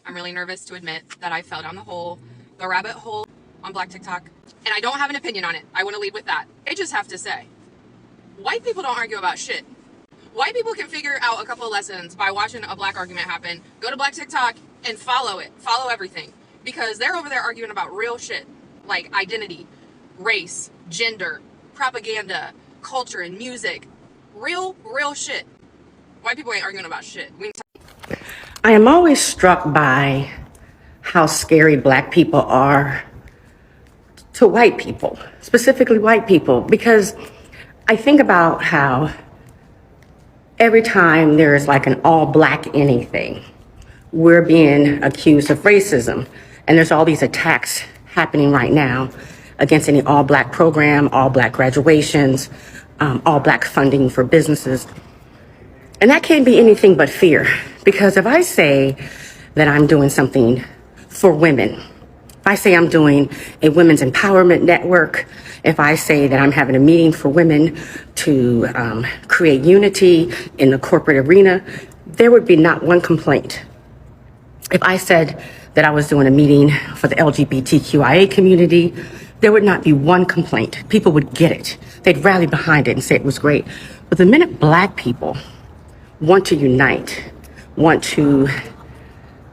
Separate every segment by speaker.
Speaker 1: I'm really nervous to admit that I fell down the rabbit hole on Black TikTok, and I don't have an opinion on it. I want to lead with that. I just have to say, white people don't argue about shit. White people can figure out a couple of lessons by watching a black argument happen, go to Black TikTok and follow it, follow everything, because they're over there arguing about real shit like identity, race, gender, propaganda, culture, and music. Real shit. White people ain't arguing about shit.
Speaker 2: I am always struck by how scary black people are to white people, specifically white people, because I think about how every time there is like an all black anything, we're being accused of racism. And there's all these attacks happening right now against any all black program, all black graduations, all black funding for businesses. And that can't be anything but fear, because if I say that I'm doing something for women, if I say I'm doing a women's empowerment network, if I say that I'm having a meeting for women to create unity in the corporate arena, there would be not one complaint. If I said that I was doing a meeting for the LGBTQIA community, there would not be one complaint. People would get it. They'd rally behind it and say it was great. But the minute black people want to unite, want to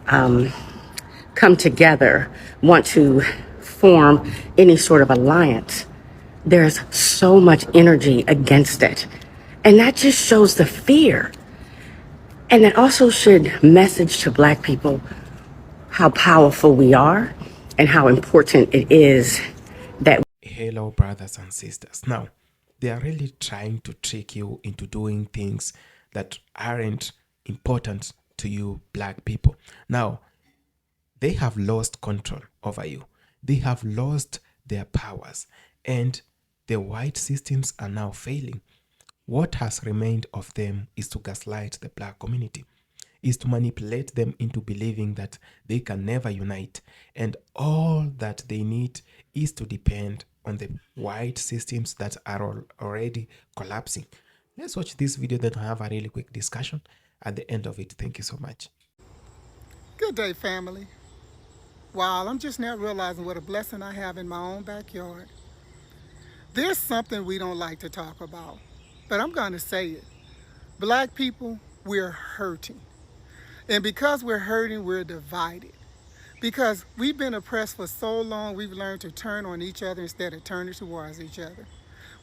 Speaker 2: come together, want to form any sort of alliance, there's so much energy against it. And that just shows the fear. And that also should message to black people how powerful we are and how important it is that.
Speaker 3: Hello, brothers and sisters. Now, they are really trying to trick you into doing things that aren't important to you, black people. Now, they have lost control over you. They have lost their powers, and the white systems are now failing. What has remained of them is to gaslight the black community, is to manipulate them into believing that they can never unite, and all that they need is to depend on the white systems that are already collapsing. Let's watch this video, then have a really quick discussion at the end of it. Thank you so much.
Speaker 4: Good day, family. Wow, I'm just now realizing what a blessing I have in my own backyard. There's something we don't like to talk about, but I'm going to say it. Black people, we're hurting. And because we're hurting, we're divided. Because we've been oppressed for so long, we've learned to turn on each other instead of turning towards each other.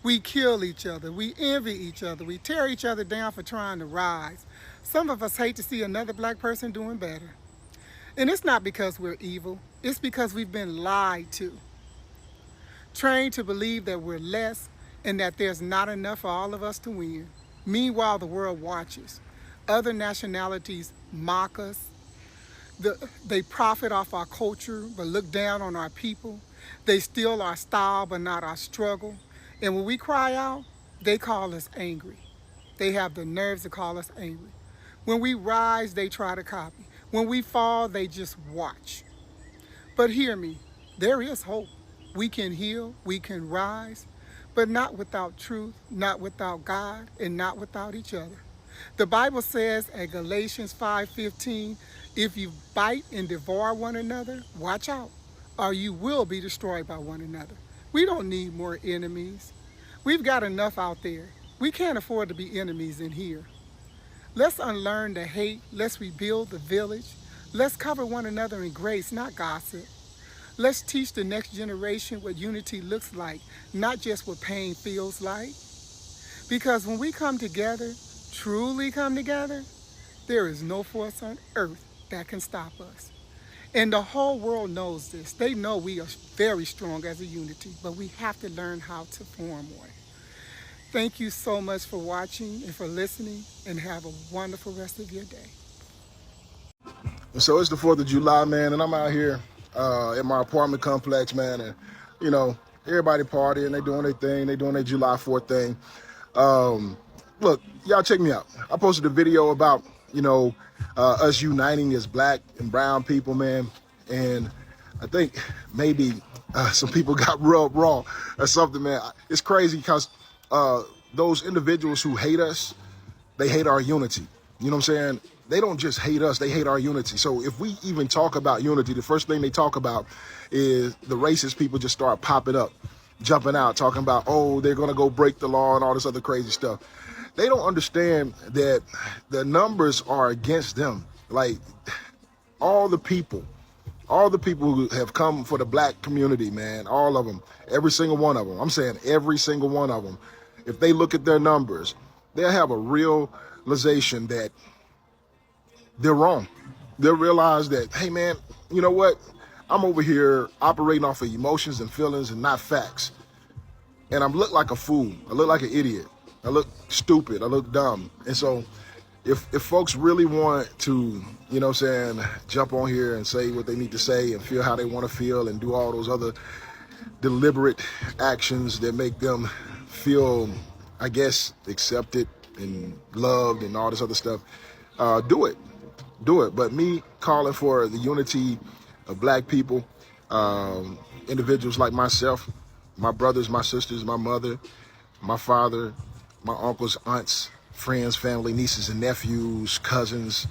Speaker 4: We kill each other, we envy each other, we tear each other down for trying to rise. Some of us hate to see another black person doing better. And it's not because we're evil, it's because we've been lied to. Trained to believe that we're less and that there's not enough for all of us to win. Meanwhile, the world watches. Other nationalities mock us. They profit off our culture but look down on our people. They steal our style but not our struggle. And when we cry out, they call us angry. They have the nerves to call us angry. When we rise, they try to copy. When we fall, they just watch. But hear me, there is hope. We can heal, we can rise, but not without truth, not without God, and not without each other. The Bible says at Galatians 5:15, if you bite and devour one another, watch out, or you will be destroyed by one another. We don't need more enemies. We've got enough out there. We can't afford to be enemies in here. Let's unlearn the hate. Let's rebuild the village. Let's cover one another in grace, not gossip. Let's teach the next generation what unity looks like, not just what pain feels like. Because when we come together, truly come together, there is no force on earth that can stop us. And the whole world knows this. They know we are very strong as a unity, but we have to learn how to form one. Thank you so much for watching and for listening, and have a wonderful rest of your day.
Speaker 5: So it's the 4th of July, man, and I'm out here at my apartment complex, man, and, you know, everybody partying, they doing their thing, they doing their July 4th thing. Look, y'all check me out. I posted a video about, you know, us uniting as black and brown people, man, and I think maybe some people got rubbed raw or something, man. It's crazy because those individuals who hate us, they hate our unity. You know what I'm saying? they don't just hate us, they hate our unity. So if we even talk about unity, the first thing they talk about is the racist people just start popping up, jumping out, talking about, oh, they're gonna go break the law and all this other crazy stuff. They don't understand that the numbers are against them. Like, all the people who have come for the black community, man, all of them, every single one of them, I'm saying every single one of them, if they look at their numbers, they'll have a realization that they're wrong. They'll realize that, hey, man, you know what? I'm over here operating off of emotions and feelings and not facts. And I look like a fool. I look like an idiot. I look stupid. I look dumb. And so if folks really want to, you know what I'm saying, jump on here and say what they need to say and feel how they want to feel and do all those other deliberate actions that make them feel, I guess, accepted and loved and all this other stuff, do it. Do it. But me calling for the unity of black people, individuals like myself, my brothers, my sisters, my mother, my father, my uncles, aunts, friends, family, nieces and nephews, cousins,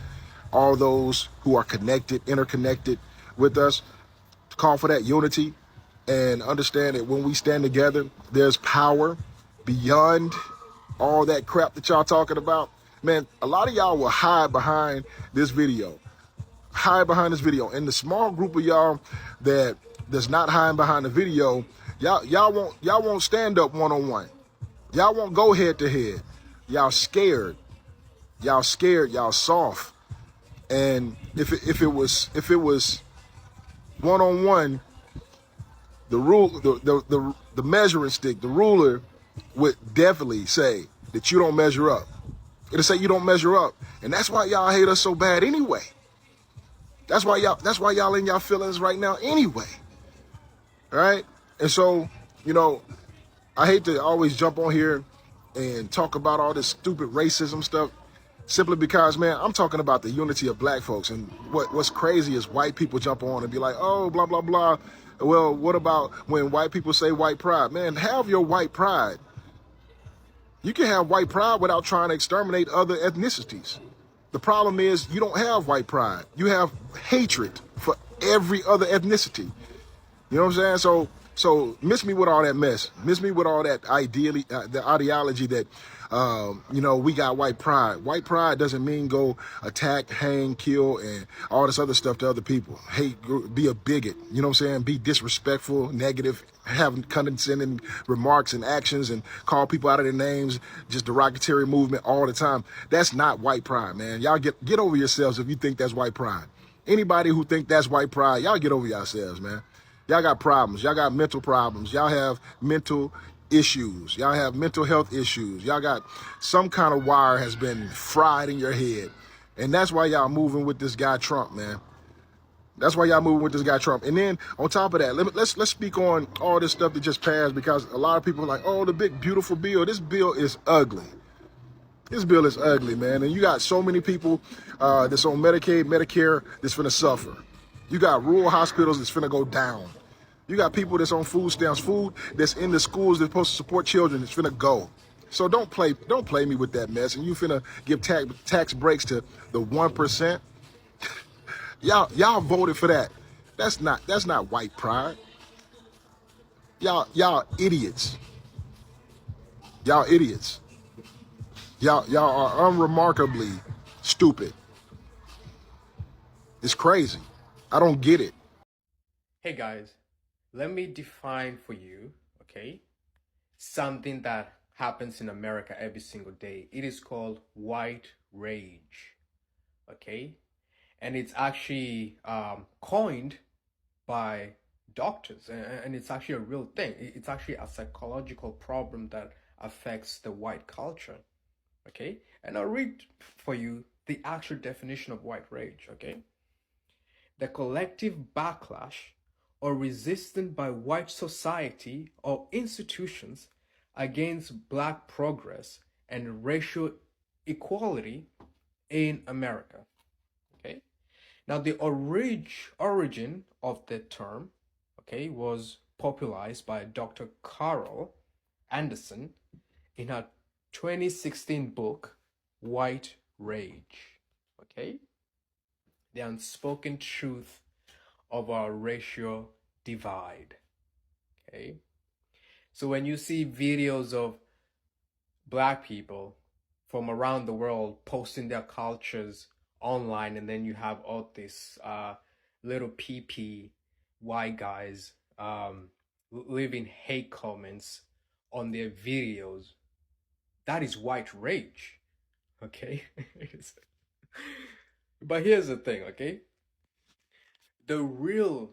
Speaker 5: all those who are connected, interconnected with us, to call for that unity and understand that when we stand together, there's power beyond all that crap that y'all talking about. Man, a lot of y'all will hide behind this video. Hide behind this video. And the small group of y'all that's not hiding behind the video, y'all won't stand up one-on-one. Y'all won't go head to head. Y'all scared. Y'all scared. Y'all soft. And if it was one-on-one, the measuring stick, the ruler would definitely say that you don't measure up. It'll say you don't measure up. And that's why y'all hate us so bad anyway. That's why y'all in y'all feelings right now anyway. All right? And so, you know, I hate to always jump on here and talk about all this stupid racism stuff simply because, man, I'm talking about the unity of black folks. And what's crazy is white people jump on and be like, oh, blah, blah, blah. Well, what about when white people say white pride? Man, have your white pride. You can have white pride without trying to exterminate other ethnicities. The problem is you don't have white pride. You have hatred for every other ethnicity. You know what I'm saying? So miss me with all that mess. Miss me with all that the ideology that, you know, we got white pride. White pride doesn't mean go attack, hang, kill, and all this other stuff to other people. Hate, be a bigot. You know what I'm saying? Be disrespectful, negative, have condescending remarks and actions and call people out of their names, just derogatory movement all the time. That's not white pride, man. Y'all get over yourselves if you think that's white pride. Anybody who think that's white pride, y'all get over yourselves, man. Y'all got problems. Y'all got mental problems. Y'all have mental issues. Y'all have mental health issues. Y'all got some kind of wire has been fried in your head. And that's why y'all moving with this guy Trump, man. That's why y'all moving with this guy Trump. And then on top of that, let's speak on all this stuff that just passed, because a lot of people are like, oh, the big beautiful bill. This bill is ugly. This bill is ugly, man. And you got so many people that's on Medicaid, Medicare that's finna suffer. You got rural hospitals that's finna go down. You got people that's on food stamps, food that's in the schools that's supposed to support children that's finna go. So don't play me with that mess. And you finna give tax breaks to the 1%. Y'all voted for that. That's not white pride. Y'all idiots. Y'all idiots. Y'all are unremarkably stupid. It's crazy. I don't get it.
Speaker 6: Hey guys, let me define for you, okay, something that happens in America every single day. It is called white rage, okay? And it's actually coined by doctors, and it's actually a real thing. It's actually a psychological problem that affects the white culture, okay? And I'll read for you the actual definition of white rage, okay? The collective backlash or resistance by white society or institutions against black progress and racial equality in America. Okay. Now the origin of the term, okay, was popularized by Dr. Carol Anderson in her 2016 book, White Rage. okay? The unspoken truth of our racial divide, okay? So when you see videos of black people from around the world posting their cultures online, and then you have all these little PP white guys leaving hate comments on their videos, that is white rage, okay? But here's the thing, okay? The real,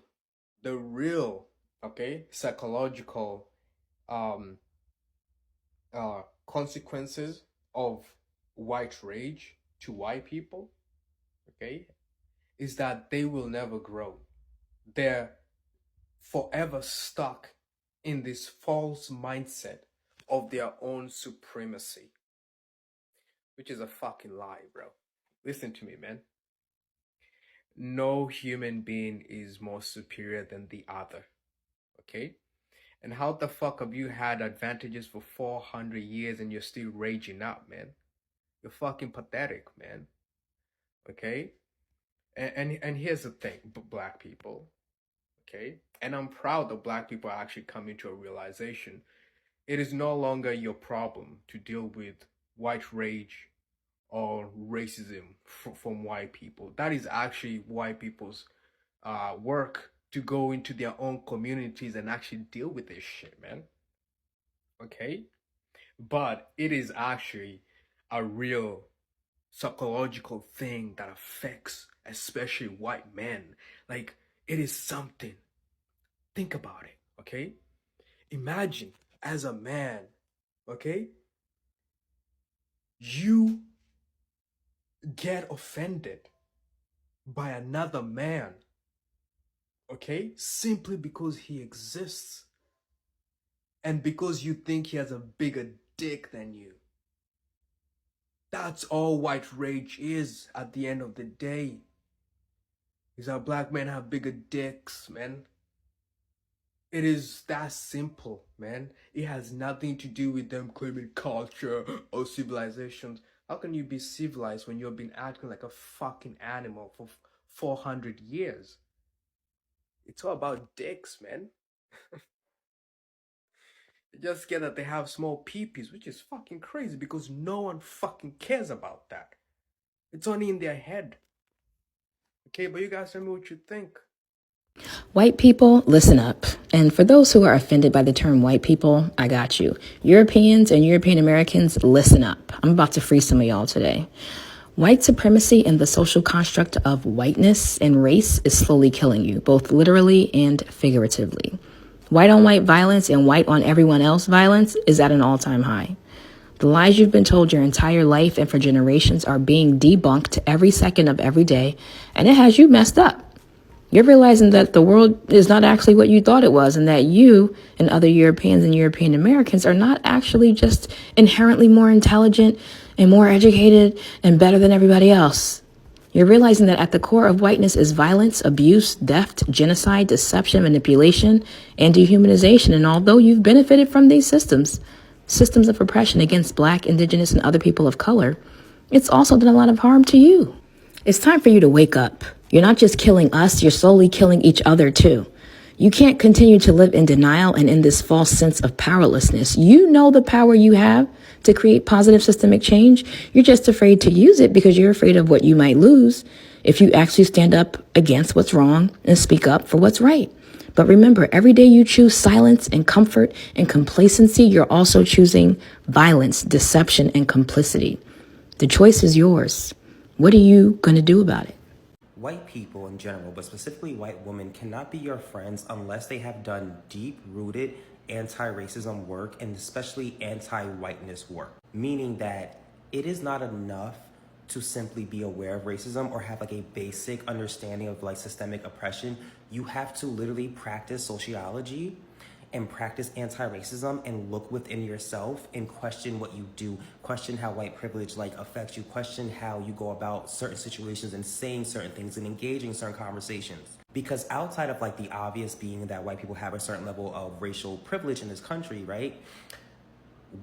Speaker 6: okay, psychological um consequences of white rage to white people, okay, is that they will never grow. They're forever stuck in this false mindset of their own supremacy, which is a fucking lie, bro. Listen to me, man. No human being is more superior than the other, okay? And how the fuck have you had advantages for 400 years and you're still raging up, man? You're fucking pathetic, man. Okay? And here's the thing, black people, okay? And I'm proud that black people are actually coming to a realization. It is no longer your problem to deal with white rage or racism from white people. That is actually white people's work, to go into their own communities and actually deal with this shit, man. Okay? But it is actually a real psychological thing that affects especially white men. Like, it is something. Think about it, okay? Imagine as a man, okay, you get offended by another man, okay, simply because he exists and because you think he has a bigger dick than you. That's all white rage is at the end of the day. Is that black men have bigger dicks, man. It is that simple, man. It has nothing to do with them claiming culture or civilizations. How can you be civilized when you've been acting like a fucking animal for 400 years? It's all about dicks, man. They just get that they have small peepees, which is fucking crazy because no one fucking cares about that. It's only in their head. Okay, but you guys tell me what you think.
Speaker 7: White people, listen up. And for those who are offended by the term white people, I got you. Europeans and European Americans, listen up. I'm about to free some of y'all today. White supremacy and the social construct of whiteness and race is slowly killing you, both literally and figuratively. White on white violence and white on everyone else violence is at an all-time high. The lies you've been told your entire life and for generations are being debunked every second of every day, and it has you messed up. You're realizing that the world is not actually what you thought it was, and that you and other Europeans and European Americans are not actually just inherently more intelligent and more educated and better than everybody else. You're realizing that at the core of whiteness is violence, abuse, theft, genocide, deception, manipulation, and dehumanization. And although you've benefited from these systems of oppression against Black, Indigenous, and other people of color, it's also done a lot of harm to you. It's time for you to wake up. You're not just killing us, you're slowly killing each other too. You can't continue to live in denial and in this false sense of powerlessness. You know the power you have to create positive systemic change. You're just afraid to use it because you're afraid of what you might lose if you actually stand up against what's wrong and speak up for what's right. But remember, every day you choose silence and comfort and complacency, you're also choosing violence, deception, and complicity. The choice is yours. What are you going to do about it?
Speaker 8: White people in general, but specifically white women, cannot be your friends unless they have done deep-rooted anti-racism work and especially anti-whiteness work. Meaning that it is not enough to simply be aware of racism or have like a basic understanding of like systemic oppression. You have to literally practice sociology and practice anti-racism and look within yourself and question what you do, question how white privilege like affects you, question how you go about certain situations and saying certain things and engaging in certain conversations. Because outside of like the obvious being that white people have a certain level of racial privilege in this country, right?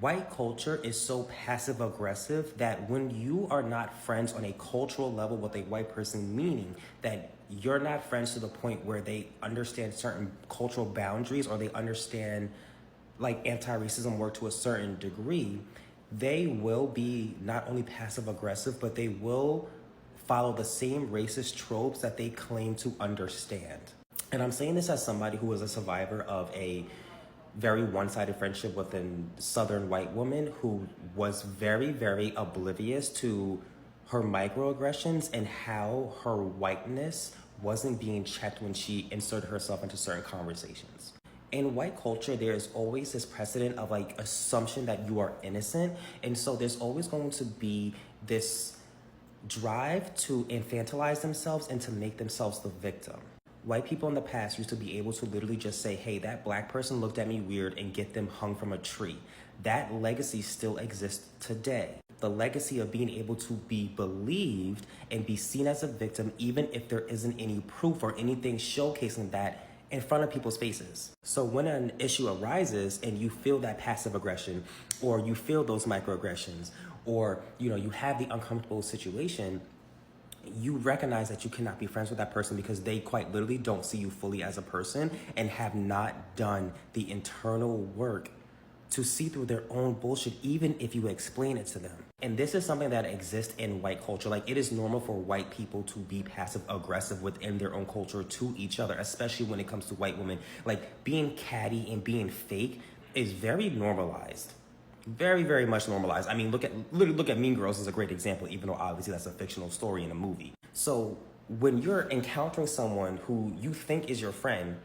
Speaker 8: White culture is so passive aggressive that when you are not friends on a cultural level with a white person, meaning that you're not friends to the point where they understand certain cultural boundaries or they understand like anti-racism work to a certain degree, they will be not only passive aggressive, but they will follow the same racist tropes that they claim to understand. And I'm saying this as somebody who was a survivor of a very one-sided friendship with a Southern white woman who was very, very oblivious to her microaggressions and how her whiteness wasn't being checked when she inserted herself into certain conversations. In white culture, there's always this precedent of like assumption that you are innocent. And so there's always going to be this drive to infantilize themselves and to make themselves the victim. White people in the past used to be able to literally just say, hey, that black person looked at me weird and get them hung from a tree. That legacy still exists today. The legacy of being able to be believed and be seen as a victim, even if there isn't any proof or anything showcasing that in front of people's faces. So when an issue arises and you feel that passive aggression or you feel those microaggressions or you have the uncomfortable situation, you recognize that you cannot be friends with that person because they quite literally don't see you fully as a person and have not done the internal work to see through their own bullshit, even if you explain it to them. And this is something that exists in white culture. Like, it is normal for white people to be passive aggressive within their own culture to each other, especially when it comes to white women. Like, being catty and being fake is very normalized. Very, very much normalized. I mean, look at Mean Girls as a great example, even though obviously that's a fictional story in a movie. So when you're encountering someone who you think is your friend,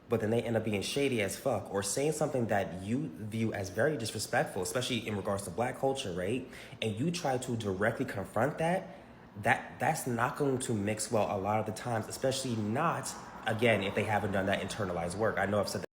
Speaker 8: but then they end up being shady as fuck or saying something that you view as very disrespectful, especially in regards to black culture, right? And you try to directly confront that's not going to mix well a lot of the times, especially not, again, if they haven't done that internalized work. I know I've said that.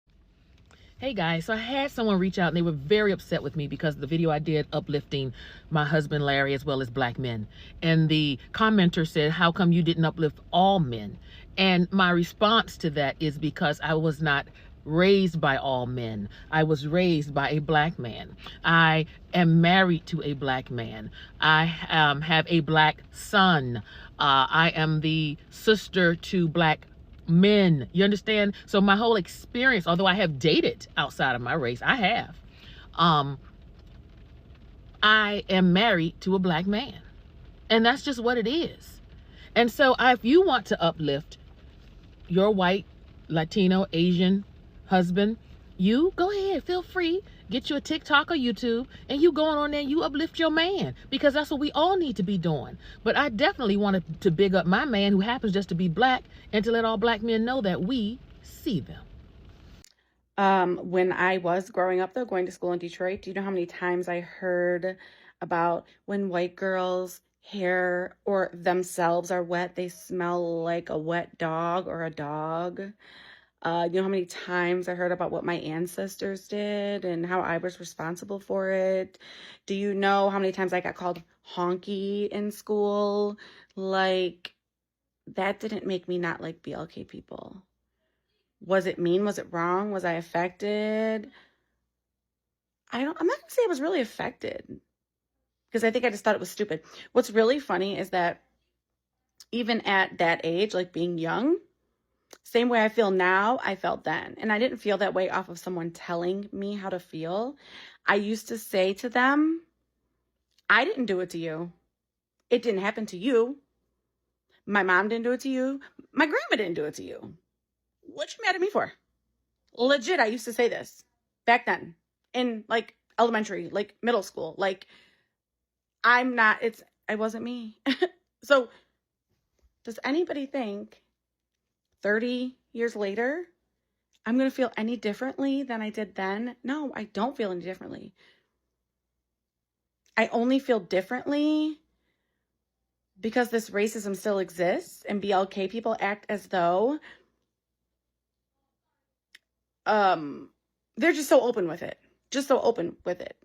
Speaker 9: Hey guys, so I had someone reach out and they were very upset with me because of the video I did uplifting my husband Larry as well as black men. And the commenter said, how come you didn't uplift all men? And my response to that is because I was not raised by all men. I was raised by a black man. I am married to a black man. I have a black son. I am the sister to black men. You understand? So my whole experience, although I have dated outside of my race, I am married to a black man. And that's just what it is. And so if you want to uplift your white, Latino, Asian husband, you go ahead, feel free. Get you a TikTok or YouTube and you going on there and you uplift your man, because that's what we all need to be doing. But I definitely wanted to big up my man who happens just to be black and to let all black men know that we see them.
Speaker 10: When I was growing up, though, going to school in Detroit, do you know how many times I heard about when white girls' hair or themselves are wet, they smell like a wet dog or a dog? You know how many times I heard about what my ancestors did and how I was responsible for it? Do you know how many times I got called honky in school? Like, that didn't make me not like BLK people. Was it mean? Was it wrong? Was I affected? I'm not gonna say I was really affected, because I think I just thought it was stupid. What's really funny is that even at that age, like being young, same way I feel now, I felt then. And I didn't feel that way off of someone telling me how to feel. I used to say to them, I didn't do it to you. It didn't happen to you. My mom didn't do it to you. My grandma didn't do it to you. What you mad at me for? Legit, I used to say this back then in like elementary, like middle school. Like, I wasn't me. So does anybody think 30 years later, I'm going to feel any differently than I did then? No, I don't feel any differently. I only feel differently because this racism still exists and BLK people act as though they're just so open with it. Just so open with it.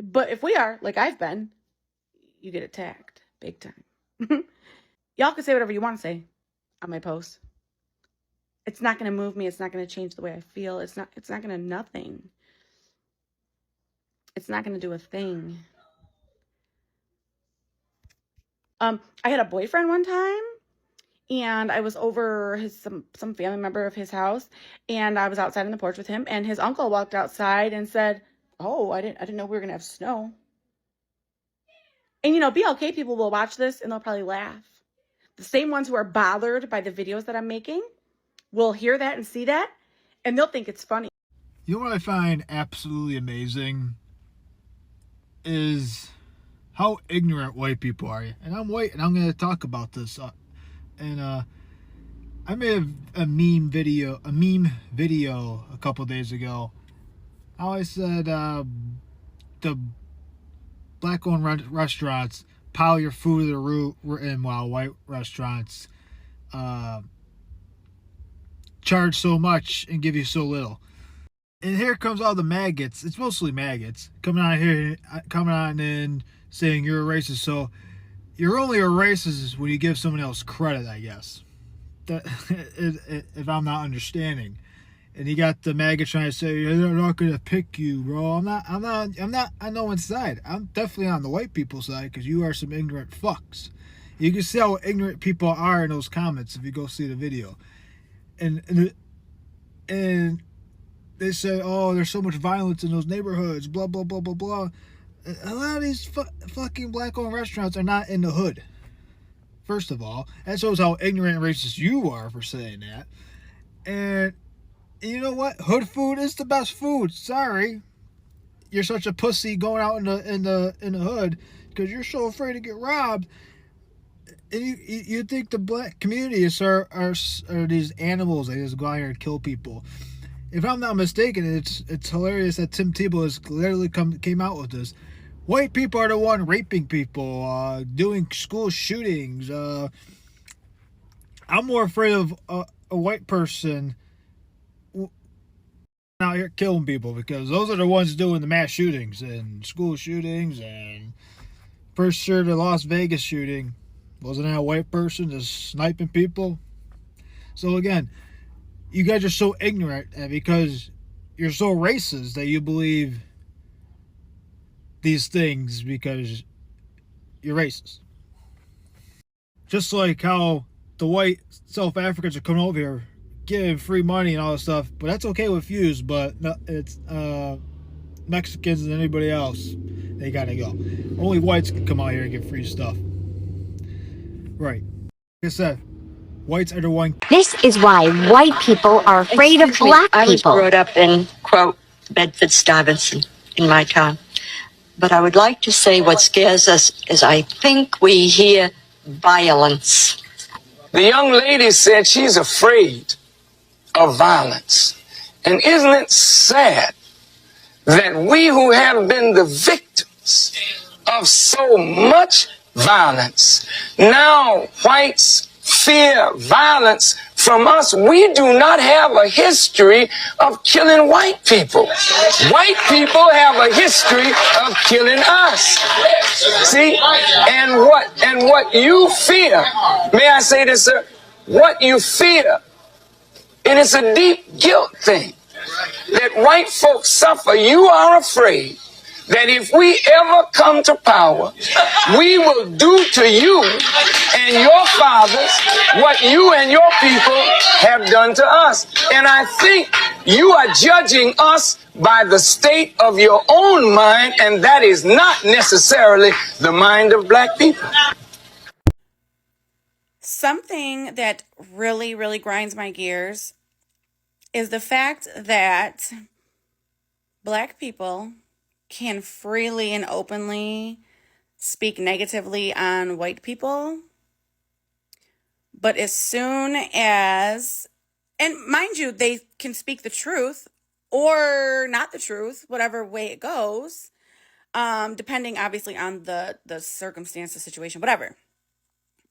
Speaker 10: But if we are, like I've been, you get attacked big time. Y'all can say whatever you want to say on my post. It's not going to move me. It's not going to change the way I feel. It's not going to nothing. It's not going to do a thing. I had a boyfriend one time, and I was over some family member of his house, and I was outside on the porch with him, and his uncle walked outside and said, "Oh, I didn't know we were going to have snow." And BLK people will watch this and they'll probably laugh. The same ones who are bothered by the videos that I'm making will hear that and see that, and they'll think it's funny.
Speaker 11: You know what I find absolutely amazing is how ignorant white people are. And I'm white, and I'm going to talk about this. I made a meme video a couple days ago. How I said the black-owned restaurants pile your food to the roof, and while white restaurants charge so much and give you so little. And here comes all the maggots. It's mostly maggots coming on in saying you're a racist. So you're only a racist when you give someone else credit, I guess. That, if I'm not understanding. And you got the maggot trying to say they're not gonna pick you, bro. I'm not on no one's side. I'm definitely on the white people's side because you are some ignorant fucks. You can see how ignorant people are in those comments if you go see the video. And they say, oh, there's so much violence in those neighborhoods, blah, blah, blah, blah, blah. A lot of these fucking black-owned restaurants are not in the hood. First of all, that shows how ignorant and racist you are for saying that. And you know what? Hood food is the best food. Sorry. You're such a pussy going out in the hood because you're so afraid to get robbed. And you think the black community are these animals that just go out here and kill people. If I'm not mistaken, it's hilarious that Tim Tebow has literally came out with this. White people are the one raping people, doing school shootings. I'm more afraid of a white person out here killing people because those are the ones doing the mass shootings and school shootings. And first sure the Las Vegas shooting, wasn't that a white person just sniping people? So again, you guys are so ignorant because you're so racist that you believe these things because you're racist. Just like how the white South Africans are coming over here giving free money and all this stuff, but that's okay with yous, but it's Mexicans and anybody else, they gotta go. Only whites can come out here and get free stuff. Right. Like I said, whites are the one.
Speaker 12: This is why white people are afraid of black people. I was brought up in, quote, Bedford-Stuyvesant in my town. But I would like to say what scares us is I think we hear violence.
Speaker 13: The young lady said she's afraid of violence. And isn't it sad that we who have been the victims of so much violence, now whites fear violence from us? We do not have a history of killing white people. White people have a history of killing us. See? And what you fear, may I say this, sir? What you fear, and it's a deep guilt thing that white folks suffer. You are afraid that if we ever come to power, we will do to you and your fathers what you and your people have done to us. And I think you are judging us by the state of your own mind, and that is not necessarily the mind of black people.
Speaker 10: Something that really, really grinds my gears is the fact that black people can freely and openly speak negatively on white people. But as soon as, and mind you, they can speak the truth or not the truth, whatever way it goes, depending obviously on the circumstance, the situation, whatever.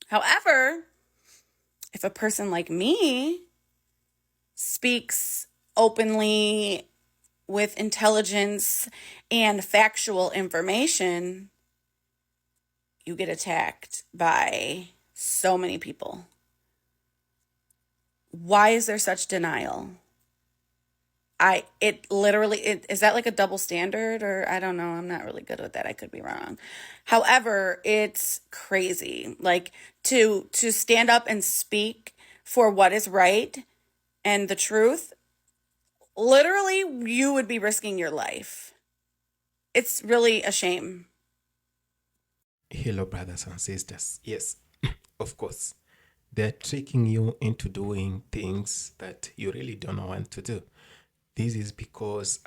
Speaker 10: However, if a person like me speaks openly with intelligence and factual information, you get attacked by so many people. Why is there such denial? it literally, is that like a double standard, or I don't know. I'm not really good with that. I could be wrong. However, it's crazy. Like to stand up and speak for what is right and the truth, literally you would be risking your life. It's really a shame.
Speaker 3: Hello, brothers and sisters. Yes, of course. They're tricking you into doing things that you really don't want to do. This is because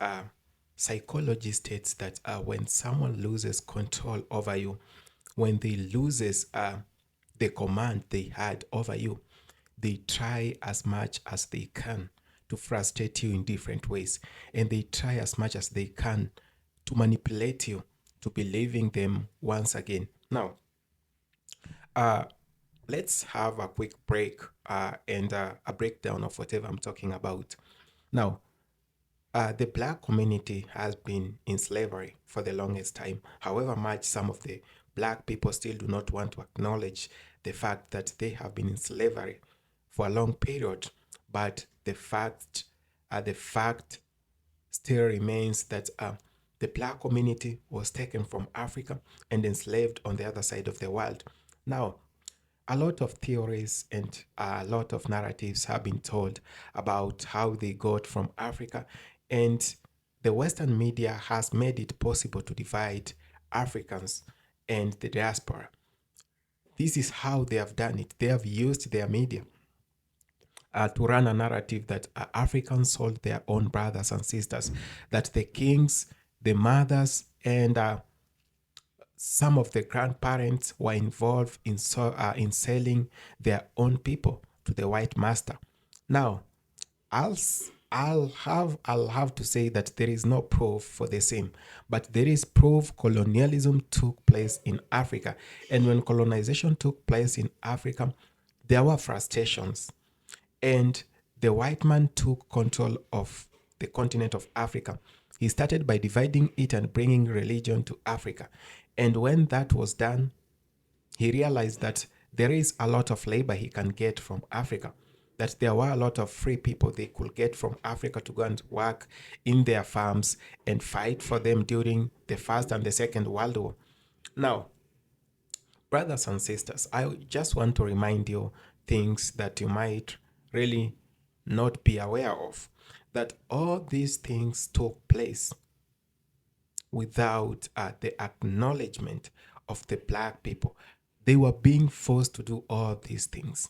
Speaker 3: psychology states that when someone loses control over you, when they loses the command they had over you, they try as much as they can to frustrate you in different ways, and they try as much as they can to manipulate you to believing them once again. Now, let's have a quick break and a breakdown of whatever I'm talking about. Now, the black community has been in slavery for the longest time. However much some of the black people still do not want to acknowledge the fact that they have been in slavery for a long period, but the fact still remains that the black community was taken from Africa and enslaved on the other side of the world. Now, a lot of theories and a lot of narratives have been told about how they got from Africa, and the Western media has made it possible to divide Africans and the diaspora. This is how they have done it. They have used their media to run a narrative that Africans sold their own brothers and sisters, that the kings, the mothers, and some of the grandparents were involved in selling their own people to the white master. Now, I'll have to say that there is no proof for the same, but there is proof colonialism took place in Africa, and when colonization took place in Africa, there were frustrations, and the white man took control of the continent of Africa. He started by dividing it and bringing religion to Africa. And when that was done, he realized that there is a lot of labor he can get from Africa, that there were a lot of free people they could get from Africa to go and work in their farms and fight for them during the First and the Second World War. Now, brothers and sisters, I just want to remind you things that you might really not be aware of, that all these things took place without the acknowledgement of the black people. They were being forced to do all these things.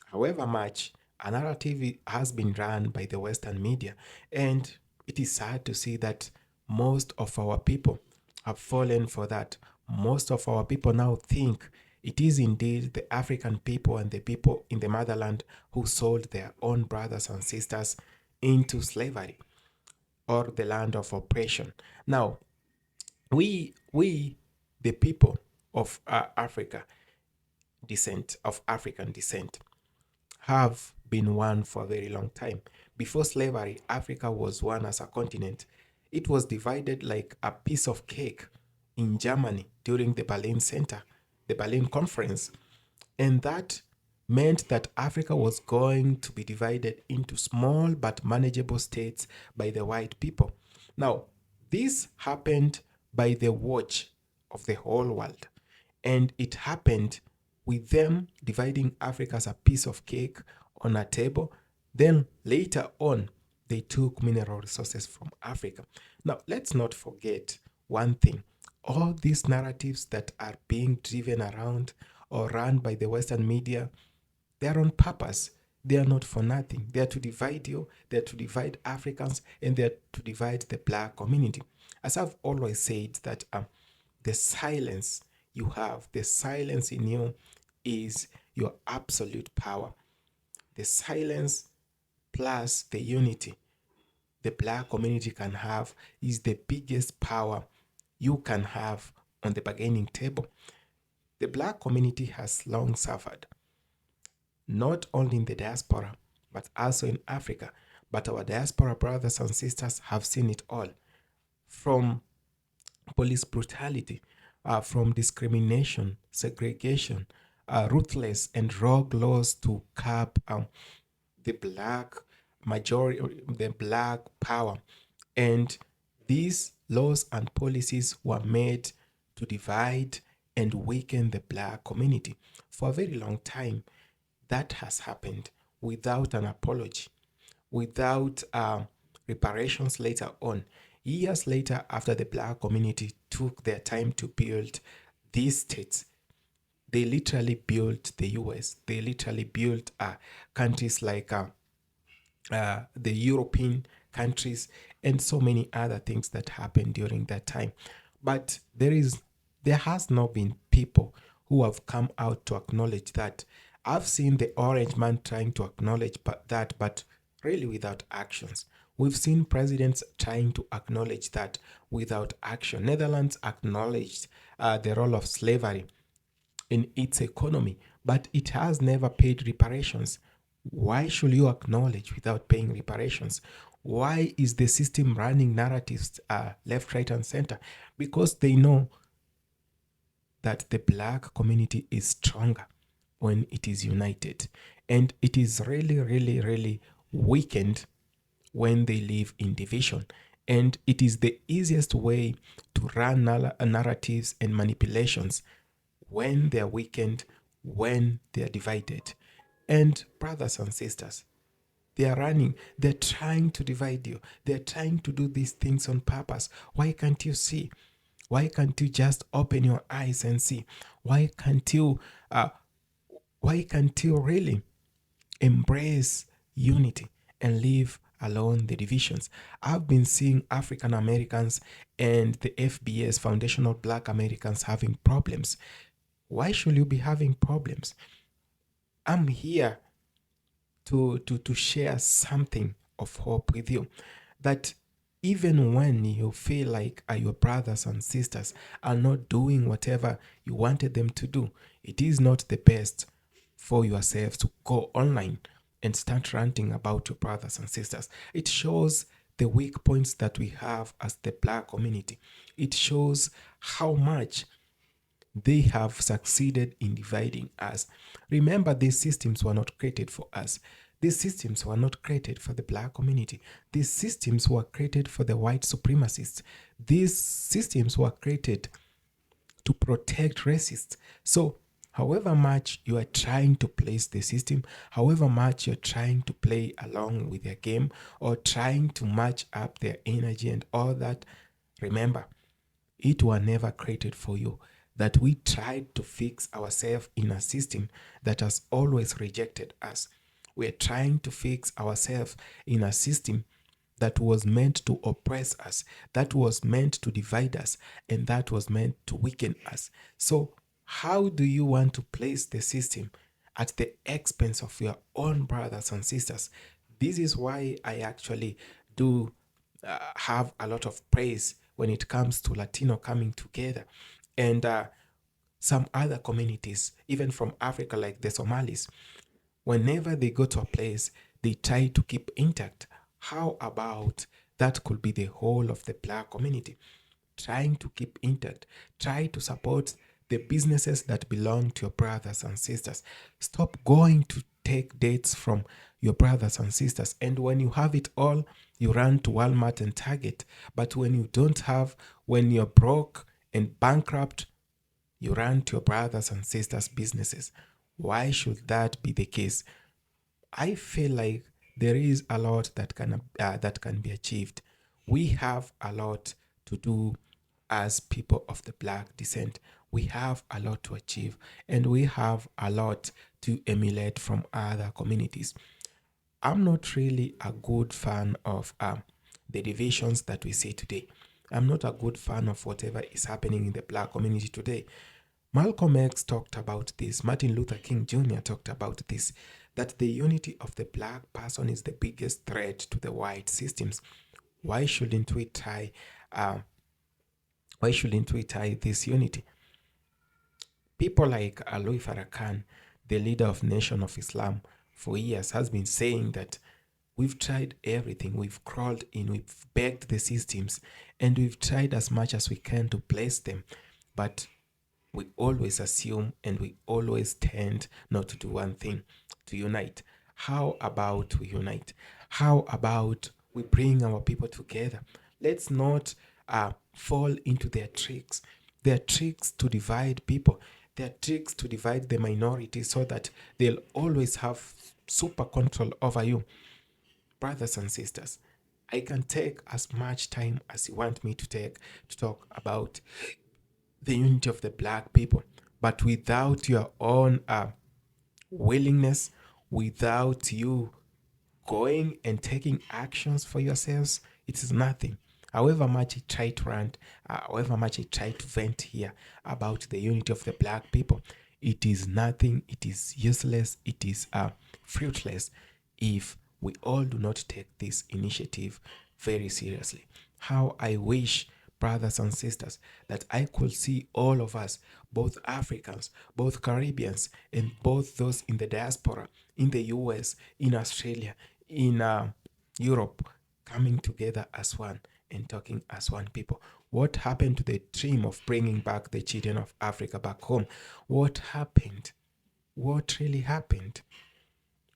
Speaker 3: However much a narrative has been run by the Western media, and it is sad to see that most of our people have fallen for that. Most of our people now think it is indeed the African people and the people in the motherland who sold their own brothers and sisters into slavery or the land of oppression. Now, we the people of African descent, have been one for a very long time. Before slavery, Africa was one as a continent. It was divided like a piece of cake in Germany during the Berlin Conference. And that meant that Africa was going to be divided into small but manageable states by the white people. Now, this happened by the watch of the whole world. And it happened with them dividing Africa as a piece of cake on a table. Then later on, they took mineral resources from Africa. Now, let's not forget one thing. All these narratives that are being driven around or run by the Western media, they are on purpose. They are not for nothing. They are to divide you, they are to divide Africans, and they are to divide the black community. As I've always said, that the silence you have, the silence in you is your absolute power. The silence plus the unity the black community can have is the biggest power you can have on the bargaining table. The black community has long suffered, not only in the diaspora, but also in Africa. But our diaspora brothers and sisters have seen it all, from police brutality, from discrimination, segregation, ruthless and rogue laws to curb the black the black power. And these laws and policies were made to divide and weaken the black community. For a very long time, that has happened without an apology, without reparations later on. Years later, after the black community took their time to build these states, they literally built the US. They literally built countries like the European countries and so many other things that happened during that time. But there has not been people who have come out to acknowledge that. I've seen the orange man trying to acknowledge that, but really without actions. We've seen presidents trying to acknowledge that without action. Netherlands acknowledged the role of slavery in its economy, but it has never paid reparations. Why should you acknowledge without paying reparations? Why is the system running narratives left, right, and center? Because they know that the black community is stronger when it is united. And it is really, really, really weakened when they live in division. And it is the easiest way to run narratives and manipulations when they are weakened, when they are divided. And brothers and sisters, they're trying to divide you. They're trying to do these things on purpose. Why can't you see? Why can't you just open your eyes and see? Why can't you really embrace unity and leave alone the divisions? I've been seeing African Americans and the FBS, Foundational Black Americans, having problems. Why should you be having problems? I'm here to share something of hope with you, that even when you feel like your brothers and sisters are not doing whatever you wanted them to do, it is not the best for yourself to go online and start ranting about your brothers and sisters. It shows the weak points that we have as the black community. It shows how much they have succeeded in dividing us. Remember, these systems were not created for us. These systems were not created for the black community. These systems were created for the white supremacists. These systems were created to protect racists. So, however much you are trying to place the system, however much you're trying to play along with their game or trying to match up their energy and all that, remember, it was never created for you. That we tried to fix ourselves in a system that has always rejected us. We're trying to fix ourselves in a system that was meant to oppress us, that was meant to divide us, and that was meant to weaken us. So, how do you want to place the system at the expense of your own brothers and sisters? This is why I actually do have a lot of praise when it comes to Latino coming together and some other communities, even from Africa, like the Somalis. Whenever they go to a place, they try to keep intact. How about that could be the whole of the black community? Trying to keep intact. Try to support the businesses that belong to your brothers and sisters. Stop going to take dates from your brothers and sisters. And when you have it all, you run to Walmart and Target. But when you don't have, when you're broke and bankrupt, you run to your brothers and sisters' businesses. Why should that be the case? I feel like there is a lot that can be achieved. We have a lot to do as people of the black descent. We have a lot to achieve, and we have a lot to emulate from other communities. I'm not really a good fan of the divisions that we see today. I'm not a good fan of whatever is happening in the black community today. Malcolm X talked about this. Martin Luther King Jr. talked about this, that the unity of the black person is the biggest threat to the white systems. Why shouldn't we tie this unity? People like Aloy Farrakhan, the leader of Nation of Islam, for years has been saying that we've tried everything. We've crawled in, we've begged the systems, and we've tried as much as we can to place them. But we always assume and we always tend not to do one thing, to unite. How about we unite? How about we bring our people together? Let's not fall into their tricks. Their tricks to divide people. Their tricks to divide the minority so that they'll always have super control over you. Brothers and sisters, I can take as much time as you want me to take to talk about the unity of the black people, but without your own willingness, without you going and taking actions for yourselves, it is nothing. However much I try to rant, however much I try to vent here about the unity of the black people, it is nothing, it is useless, it is fruitless if we all do not take this initiative very seriously. How I wish, brothers and sisters, that I could see all of us, both Africans, both Caribbeans, and both those in the diaspora, in the US, in Australia, in Europe, coming together as one and talking as one people. What happened to the dream of bringing back the children of Africa back home? What happened? What really happened?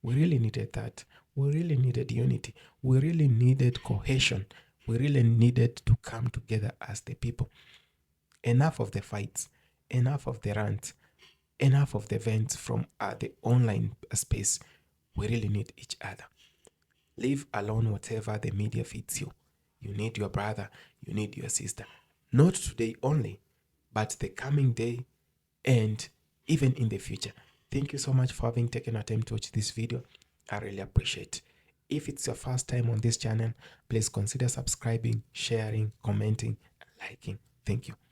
Speaker 3: We really needed that. We really needed unity. We really needed cohesion. We really needed to come together as the people. Enough of the fights, enough of the rants, enough of the vents from the online space. We really need each other. Leave alone whatever the media feeds you. You need your brother, you need your sister. Not today only, but the coming day and even in the future. Thank you so much for having taken a time to watch this video. I really appreciate it. If it's your first time on this channel, please consider subscribing, sharing, commenting, and liking. Thank you.